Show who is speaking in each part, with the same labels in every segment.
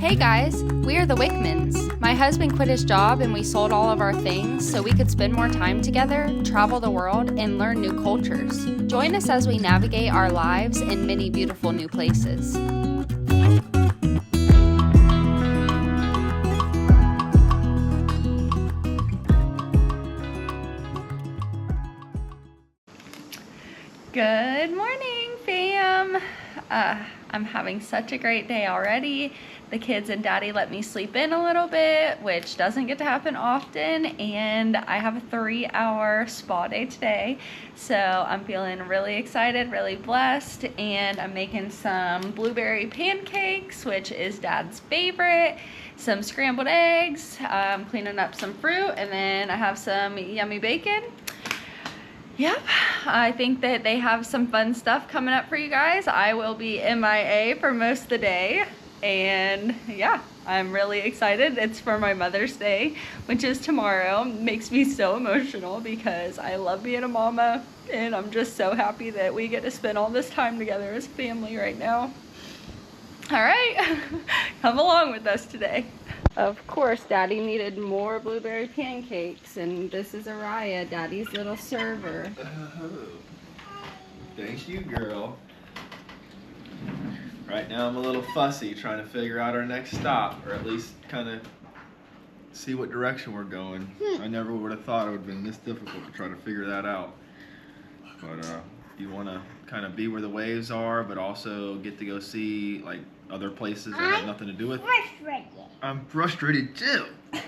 Speaker 1: Hey guys, we are the Wickmans. My husband quit his job and we sold all of our things so we could spend more time together, travel the world, and learn new cultures. Join us as we navigate our lives in many beautiful new places. Good morning, fam. I'm having such a great day already. The kids and daddy let me sleep in a little bit, which doesn't get to happen often, and I have a 3-hour spa day today. So I'm feeling really excited, really blessed, and I'm making some blueberry pancakes, which is dad's favorite, some scrambled eggs, I'm cleaning up some fruit, and then I have some yummy bacon. Yep, I think that they have some fun stuff coming up for you guys. I will be MIA for most of the day, and yeah, I'm really excited. It's for my Mother's Day, which is tomorrow. Makes me so emotional because I love being a mama, and I'm just so happy that we get to spend all this time together as family right now. All right, come along with us today. Of course, Daddy needed more blueberry pancakes, and this is Araya, Daddy's little server.
Speaker 2: Oh, thank you, girl. Right now I'm a little fussy trying to figure out our next stop, or at least kind of see what direction we're going. I never would have thought it would have been this difficult to try to figure that out. But you want to kind of be where the waves are, but also get to go see like other places that have nothing to do with it. I'm frustrated too.
Speaker 3: I'm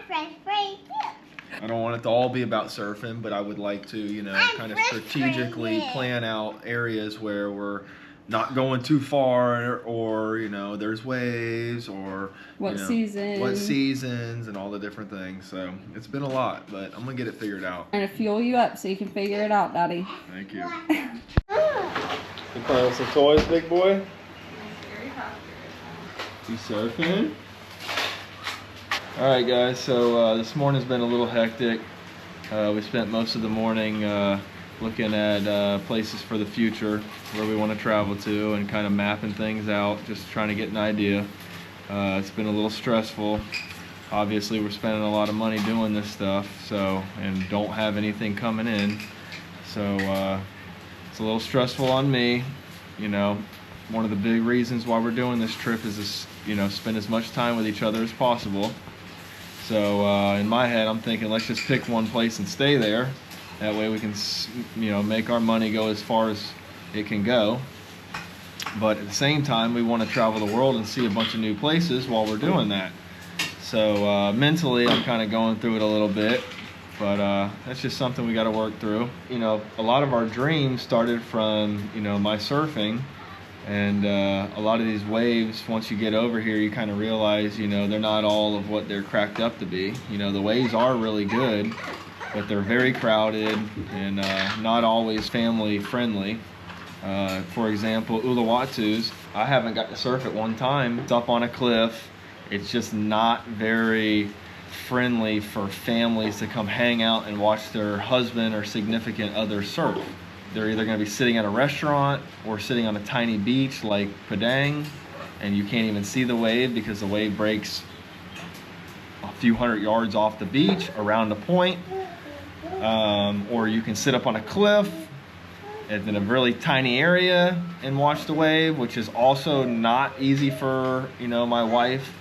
Speaker 3: frustrated too.
Speaker 2: I don't want it to all be about surfing, but I would like to, you know, kind of strategically plan out areas where we're not going too far, or, you know, there's waves, or
Speaker 1: what
Speaker 2: seasons and all the different things. So it's been a lot, but I'm gonna get it figured out.
Speaker 1: I'm gonna fuel you up so you can figure it out, Daddy.
Speaker 2: Thank you. You playing with some toys, big boy? You surfing? Alright guys, so this morning's been a little hectic. We spent most of the morning looking at places for the future where we want to travel to, and kind of mapping things out, just trying to get an idea. It's been a little stressful. Obviously we're spending a lot of money doing this stuff, so, and don't have anything coming in, so it's a little stressful on me. You know, one of the big reasons why we're doing this trip is to, you know, spend as much time with each other as possible. So in my head, I'm thinking, let's just pick one place and stay there. That way we can, you know, make our money go as far as it can go. But at the same time, we want to travel the world and see a bunch of new places while we're doing that. So mentally, I'm kind of going through it a little bit, but that's just something we got to work through. You know, a lot of our dreams started from, you know, my surfing. And a lot of these waves, once you get over here, you kind of realize, you know, they're not all of what they're cracked up to be. You know, the waves are really good, but they're very crowded and not always family friendly. For example, Uluwatu's, I haven't got to surf it one time. It's up on a cliff. It's just not very friendly for families to come hang out and watch their husband or significant other surf. They're either going to be sitting at a restaurant or sitting on a tiny beach like Padang, and you can't even see the wave because the wave breaks a few hundred yards off the beach around a point. Or you can sit up on a cliff in a really tiny area and watch the wave, which is also not easy for, you know, my wife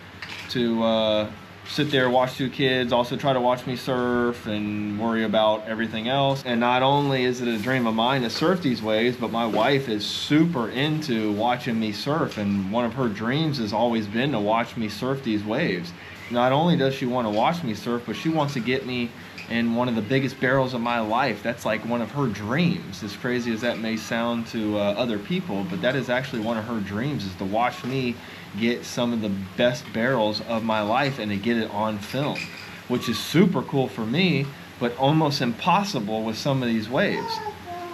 Speaker 2: to sit there, watch 2 kids, also try to watch me surf and worry about everything else. And not only is it a dream of mine to surf these waves, but my wife is super into watching me surf, and one of her dreams has always been to watch me surf these waves. Not only does she want to watch me surf, but she wants to get me in one of the biggest barrels of my life. That's like one of her dreams. As crazy as that may sound to other people, but that is actually one of her dreams, is to watch me get some of the best barrels of my life and to get it on film, which is super cool for me, but almost impossible with some of these waves,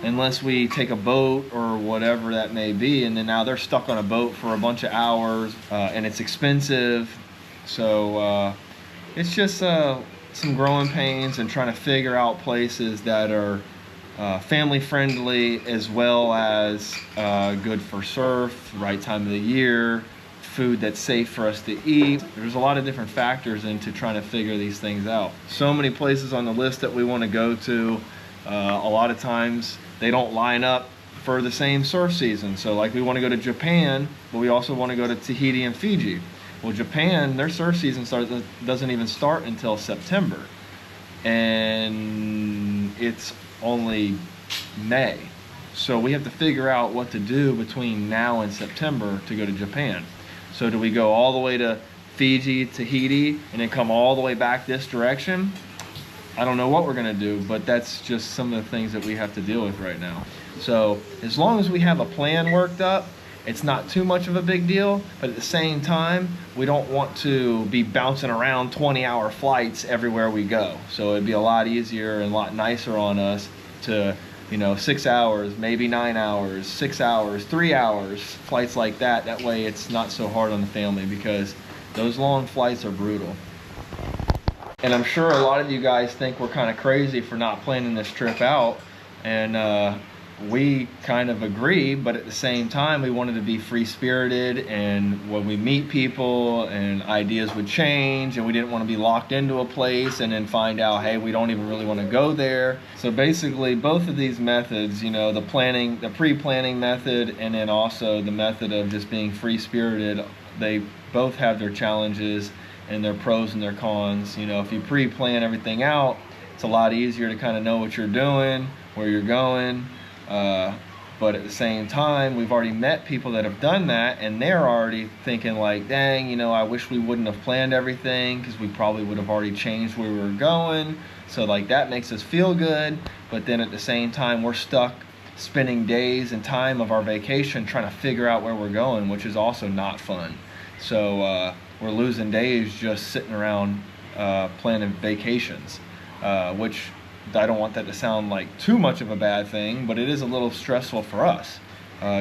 Speaker 2: unless we take a boat or whatever that may be, and then now they're stuck on a boat for a bunch of hours, and it's expensive. So it's just some growing pains and trying to figure out places that are family friendly, as well as good for surf, right time of the year, food that's safe for us to eat. There's a lot of different factors into trying to figure these things out. So many places on the list that we want to go to. A lot of times they don't line up for the same surf season. So like we want to go to Japan, but we also want to go to Tahiti and Fiji. Well, Japan, their surf season doesn't even start until September. And it's only May. So we have to figure out what to do between now and September to go to Japan. So do we go all the way to Fiji, Tahiti, and then come all the way back this direction? I don't know what we're gonna do, but that's just some of the things that we have to deal with right now. So as long as we have a plan worked up, it's not too much of a big deal, but at the same time, we don't want to be bouncing around 20-hour flights everywhere we go. So it'd be a lot easier and a lot nicer on us to, 6 hours, maybe 9 hours, 6 hours, 3 hours, flights like that. That way it's not so hard on the family, because those long flights are brutal. And I'm sure a lot of you guys think we're kind of crazy for not planning this trip out, and we kind of agree, but at the same time we wanted to be free-spirited, and when we meet people and ideas would change, and we didn't want to be locked into a place and then find out, hey, we don't even really want to go there. So basically both of these methods, the pre-planning method and then also the method of just being free-spirited, they both have their challenges and their pros and their cons. If you pre-plan everything out, it's a lot easier to kind of know what you're doing, where you're going. But at the same time, we've already met people that have done that, and they're already thinking like, dang, I wish we wouldn't have planned everything, because we probably would have already changed where we were going. So like that makes us feel good, but then at the same time we're stuck spending days and time of our vacation trying to figure out where we're going, which is also not fun. So we're losing days just sitting around planning vacations, which I don't want that to sound like too much of a bad thing, but it is a little stressful for us.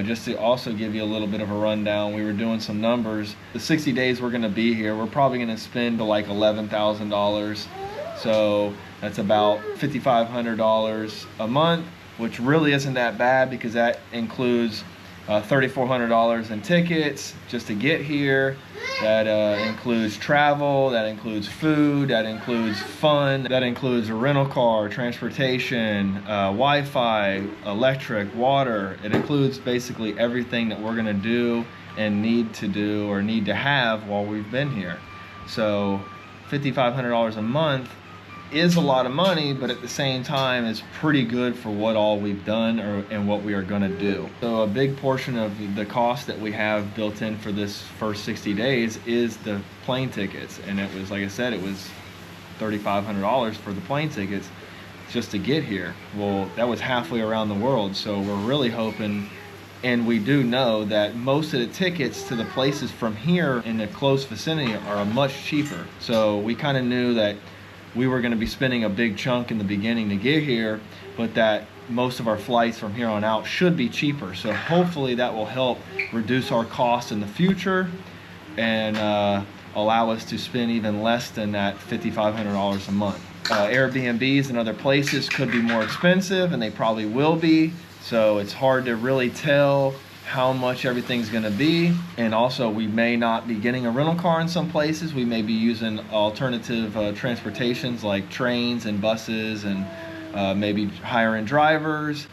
Speaker 2: Just to also give you a little bit of a rundown, we were doing some numbers. The 60 days we're going to be here, we're probably going to spend like $11,000. So that's about $5,500 a month, which really isn't that bad, because that includes $3,400 in tickets just to get here. That includes travel, that includes food, that includes fun, that includes a rental car, transportation, Wi-Fi, electric, water. It includes basically everything that we're gonna do and need to do or need to have while we've been here. So $5,500 a month is a lot of money, but at the same time it's pretty good for what all we've done and what we are going to do. So a big portion of the cost that we have built in for this first 60 days is the plane tickets, and it was, like I said, it was $3,500 for the plane tickets just to get here. Well, that was halfway around the world, so we're really hoping, and we do know, that most of the tickets to the places from here in the close vicinity are much cheaper. So we kind of knew that we were going to be spending a big chunk in the beginning to get here, but that most of our flights from here on out should be cheaper. So hopefully that will help reduce our costs in the future and allow us to spend even less than that $5,500 a month. Airbnbs and other places could be more expensive, and they probably will be. So it's hard to really tell how much everything's going to be. And also, we may not be getting a rental car in some places. We may be using alternative transportations like trains and buses, and maybe hiring drivers.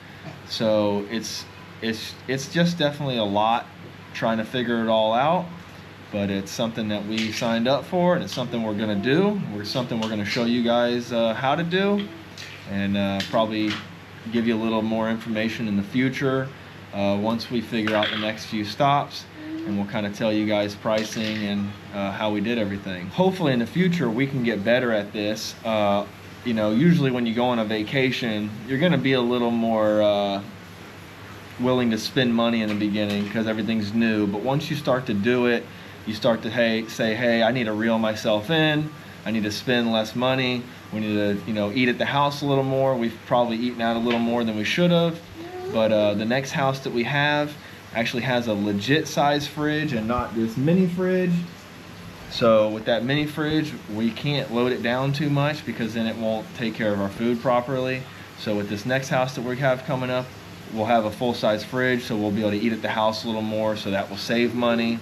Speaker 2: So it's just definitely a lot trying to figure it all out, but it's something that we signed up for, and it's something we're going to do. It's something we're going to show you guys how to do, and probably give you a little more information in the future once we figure out the next few stops, and we'll kind of tell you guys pricing and how we did everything. Hopefully in the future we can get better at this. Usually when you go on a vacation, you're going to be a little more willing to spend money in the beginning because everything's new, but once you start to do it, you start to say, hey, I need to reel myself in, I need to spend less money, we need to eat at the house a little more. We've probably eaten out a little more than we should have. But the next house that we have actually has a legit size fridge and not this mini fridge. So with that mini fridge, we can't load it down too much because then it won't take care of our food properly. So with this next house that we have coming up, we'll have a full-size fridge, so we'll be able to eat at the house a little more, so that will save money.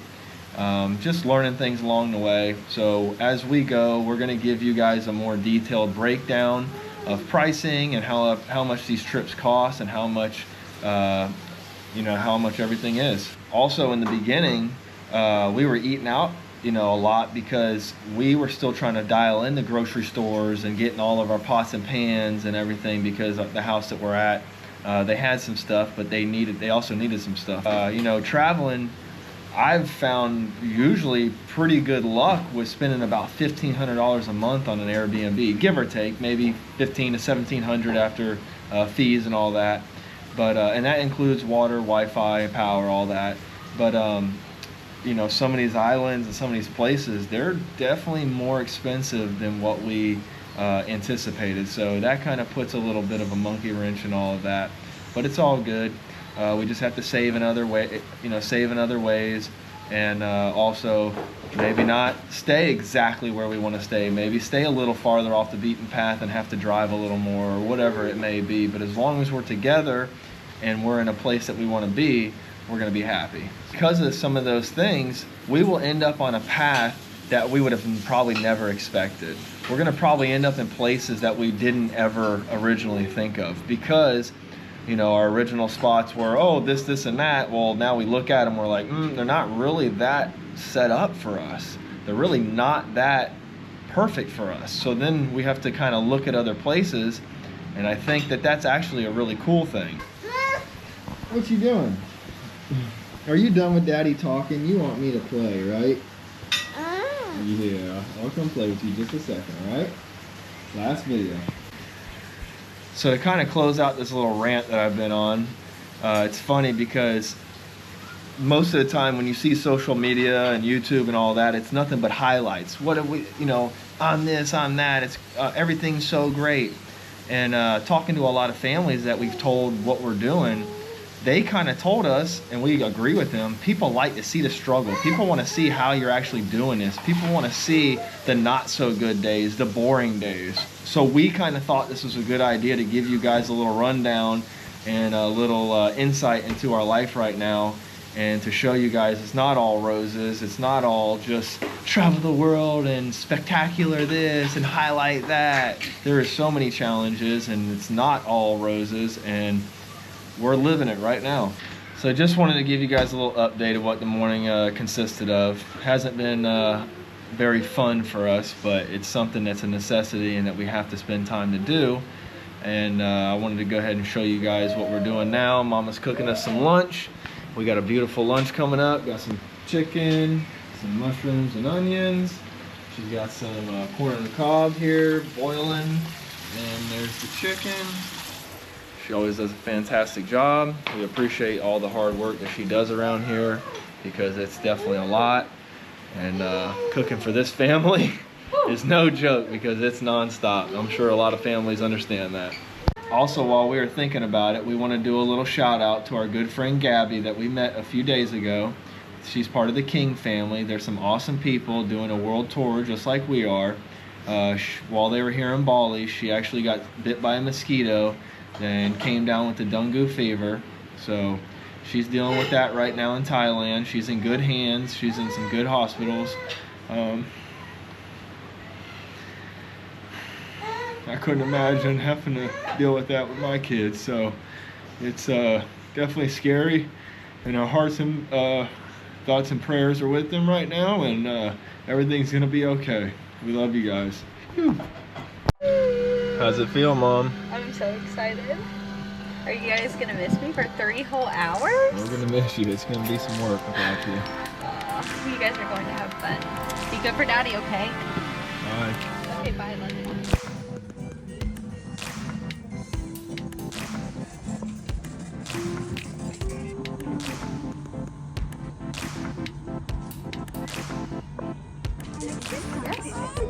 Speaker 2: just learning things along the way. So as we go, we're going to give you guys a more detailed breakdown of pricing and how much these trips cost and how much how much everything is. Also, in the beginning, we were eating out a lot because we were still trying to dial in the grocery stores and getting all of our pots and pans and everything, because of the house that we're at, they had some stuff, but they also needed some stuff. Traveling, I've found usually pretty good luck with spending about $1,500 a month on an Airbnb, give or take, maybe $1,500 to $1,700 after fees and all that. But and that includes water, Wi-Fi, power, all that. But some of these islands and some of these places, they're definitely more expensive than what we anticipated. So that kind of puts a little bit of a monkey wrench in all of that. But it's all good. We just have to save in other ways, and also maybe not stay exactly where we want to stay. Maybe stay a little farther off the beaten path and have to drive a little more, or whatever it may be. But as long as we're together and we're in a place that we want to be, we're going to be happy. Because of some of those things, we will end up on a path that we would have probably never expected. We're going to probably end up in places that we didn't ever originally think of, because our original spots were, this and that. Well, now we look at them, we're like, they're not really that set up for us. They're really not that perfect for us. So then we have to kind of look at other places, and I think that that's actually a really cool thing.
Speaker 4: What you doing? Are you done with Daddy talking? You want me to play, right? Yeah, I'll come play with you just a second, all right? Last video.
Speaker 2: So to kind of close out this little rant that I've been on, it's funny because most of the time when you see social media and YouTube and all that, it's nothing but highlights. What have we, on this, on that, it's everything's so great. And talking to a lot of families that we've told what we're doing, they kind of told us, and we agree with them, people like to see the struggle. People want to see how you're actually doing this. People want to see the not so good days, the boring days. So we kind of thought this was a good idea to give you guys a little rundown and a little insight into our life right now, and to show you guys it's not all roses. It's not all just travel the world and spectacular this and highlight that. There are so many challenges, and it's not all roses, and we're living it right now. So I just wanted to give you guys a little update of what the morning consisted of. Hasn't been very fun for us, but it's something that's a necessity and that we have to spend time to do. And I wanted to go ahead and show you guys what we're doing now. Mama's cooking us some lunch. We got a beautiful lunch coming up. Got some chicken, some mushrooms and onions. She's got some corn on the cob here boiling, and there's the chicken. She always does a fantastic job. We appreciate all the hard work that she does around here, because it's definitely a lot. And cooking for this family is no joke, because it's nonstop. I'm sure a lot of families understand that. Also, while we were thinking about it, we want to do a little shout out to our good friend Gabby that we met a few days ago. She's part of the King family. There's some awesome people doing a world tour just like we are. While they were here in Bali, she actually got bit by a mosquito and came down with the dengue fever. So she's dealing with that right now in Thailand. She's in good hands. She's in some good hospitals. I couldn't imagine having to deal with that with my kids. So it's definitely scary, and our hearts and thoughts and prayers are with them right now, and everything's gonna be okay. We love you guys. Whew. How's it feel, Mom?
Speaker 1: I'm so excited. Are you guys gonna miss me for 3 whole hours?
Speaker 2: We're gonna miss you. It's gonna be some work without you.
Speaker 1: You guys are going to have fun. Be good for Daddy, okay?
Speaker 2: Bye.
Speaker 1: Okay, bye, love you.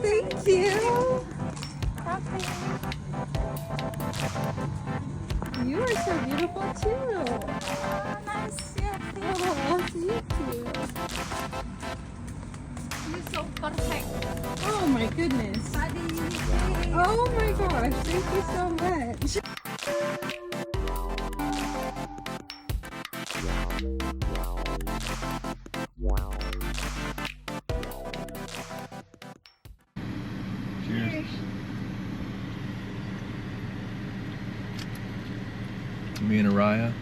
Speaker 5: Thank you. You are so beautiful too.
Speaker 3: Nice.
Speaker 5: Oh, you too.
Speaker 3: You're so perfect.
Speaker 5: Oh my goodness. Oh my gosh, thank you so much.
Speaker 6: fish.
Speaker 2: Me and Araya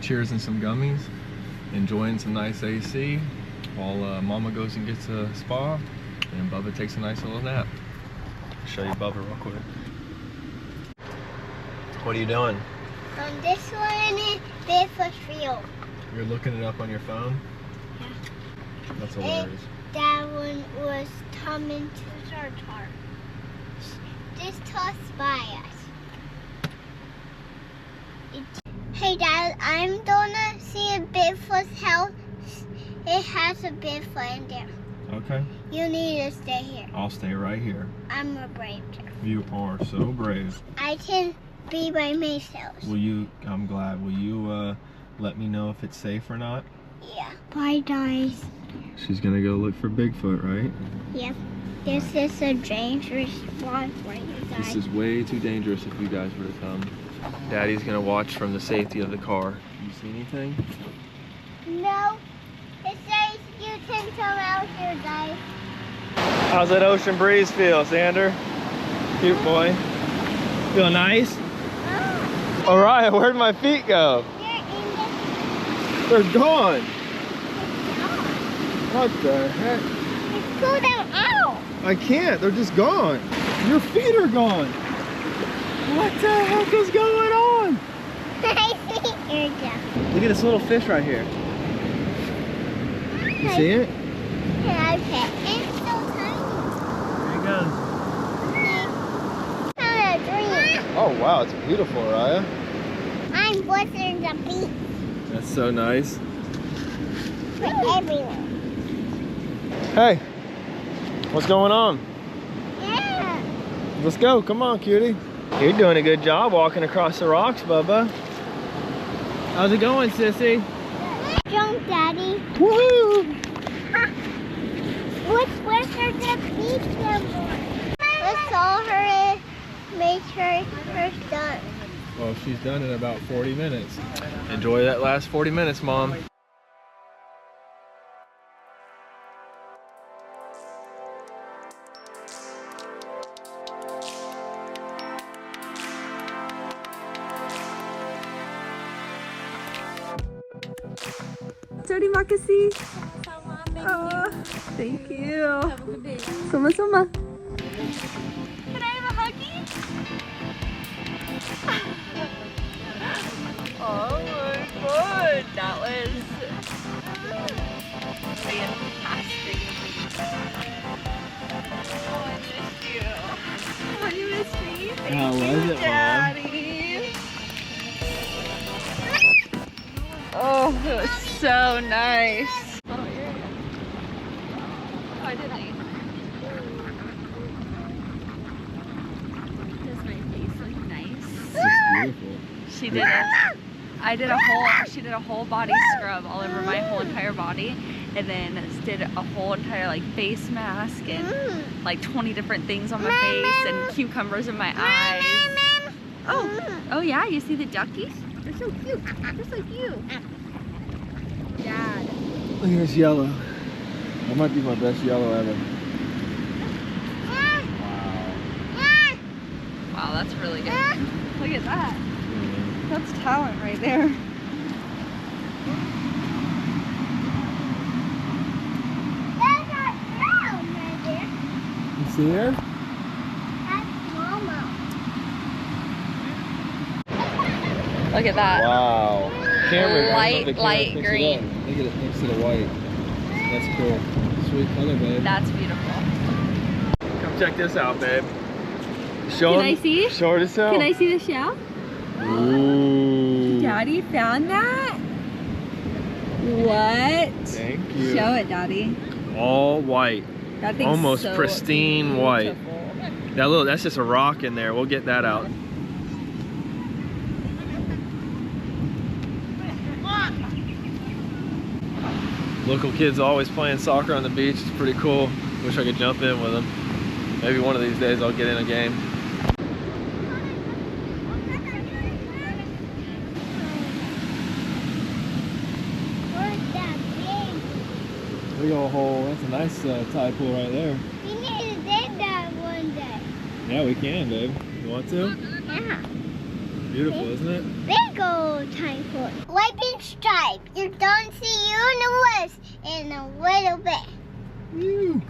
Speaker 2: cheersing some gummies, enjoying some nice AC while Mama goes and gets a spa and Bubba takes a nice little nap. I'll show you Bubba real quick. What are you doing?
Speaker 6: This one is Bigfoot field.
Speaker 2: You're looking it up on your phone?
Speaker 6: Yeah.
Speaker 2: That's hilarious.
Speaker 6: That one was coming to our car. This tossed by us. Hey Dad, I'm gonna see a Bigfoot's house. It has a Bigfoot in there.
Speaker 2: Okay.
Speaker 6: You need to stay here.
Speaker 2: I'll stay right here.
Speaker 6: I'm a brave girl.
Speaker 2: You are so brave.
Speaker 6: I can be by myself.
Speaker 2: Will you, I'm glad, will you let me know if it's safe or not?
Speaker 6: Yeah. Bye guys.
Speaker 2: She's gonna go look for Bigfoot, right?
Speaker 6: Yep. This is a dangerous spot for you
Speaker 2: This
Speaker 6: guys.
Speaker 2: is way too dangerous if you guys were to come. Daddy's gonna watch from the safety of the car. You see anything?
Speaker 6: No. It says you can come out here, guys.
Speaker 2: How's that ocean breeze feel, Zander? Cute boy. Feel nice?
Speaker 6: Oh,
Speaker 2: Alright, where'd my feet go?
Speaker 6: you're in the
Speaker 2: They're gone.
Speaker 6: yard.
Speaker 2: What the heck?
Speaker 6: Just pull them out.
Speaker 2: I can't, they're just gone. Your feet are gone. What the heck is going on?
Speaker 6: I see your jump.
Speaker 2: Look at this little fish right here. You see it?
Speaker 6: Okay. It's so tiny.
Speaker 2: There you go.
Speaker 6: Kind of dream.
Speaker 2: Oh wow, it's beautiful, Raya.
Speaker 6: I'm watching the beach
Speaker 2: That's so nice.
Speaker 6: for everyone.
Speaker 2: Hey, what's going on?
Speaker 6: Yeah.
Speaker 2: Let's go, come on, cutie. You're doing a good job walking across the rocks, Bubba. How's it going, sissy?
Speaker 6: Jump, Daddy.
Speaker 2: Woohoo!
Speaker 6: Where's the beach number? Let's saw her and make sure her done.
Speaker 2: Well, she's done in about 40 minutes. Enjoy that last 40 minutes, Mom.
Speaker 5: Terima makasih. Oh, thank you. Sama-sama.
Speaker 1: Can I have a huggy? Oh my god, that was fantastic. Oh, I missed you. Oh, you missed me? Thank
Speaker 2: How was
Speaker 1: you,
Speaker 2: it, Mom?
Speaker 1: Daddy. Oh, it was so nice. Why did I? Does my face look nice?
Speaker 2: It's beautiful.
Speaker 1: She did she did a whole body scrub all over my whole entire body, and then did a whole entire like face mask and like 20 different things on my face and cucumbers in my eyes. Oh yeah, you see the duckies? They're so cute, just like you. Dad.
Speaker 2: Look at this yellow. That might be my best yellow ever.
Speaker 1: Wow, that's really good. Look at that. That's talent right there.
Speaker 6: There's a girl right there.
Speaker 2: You see her?
Speaker 6: That's Mama.
Speaker 1: Look at that.
Speaker 2: Wow. Camera,
Speaker 1: Light green.
Speaker 2: Look at it next to the white. That's cool. Sweet color, babe.
Speaker 1: That's beautiful.
Speaker 2: Come check this out, babe. Show
Speaker 5: Can
Speaker 2: him.
Speaker 5: I see?
Speaker 2: Show it yourself.
Speaker 5: Can I see the shell?
Speaker 2: Ooh.
Speaker 5: Daddy found that? What?
Speaker 2: Thank you.
Speaker 5: Show it, Daddy.
Speaker 2: All white.
Speaker 5: That thing's
Speaker 2: Almost
Speaker 5: so
Speaker 2: pristine white.
Speaker 5: beautiful.
Speaker 2: That's just a rock in there. We'll get that out. Local kids always playing soccer on the beach. It's pretty cool. Wish I could jump in with them. Maybe one of these days I'll get in a game.
Speaker 6: Where's that big?
Speaker 2: Big old hole. That's a nice tide pool right there.
Speaker 6: We need to dig that one day.
Speaker 2: Yeah, we can, babe. You want to?
Speaker 6: Yeah.
Speaker 2: Beautiful, isn't it?
Speaker 6: Big old time for white and stripe. You don't see you in the woods in a little bit.
Speaker 4: Woo.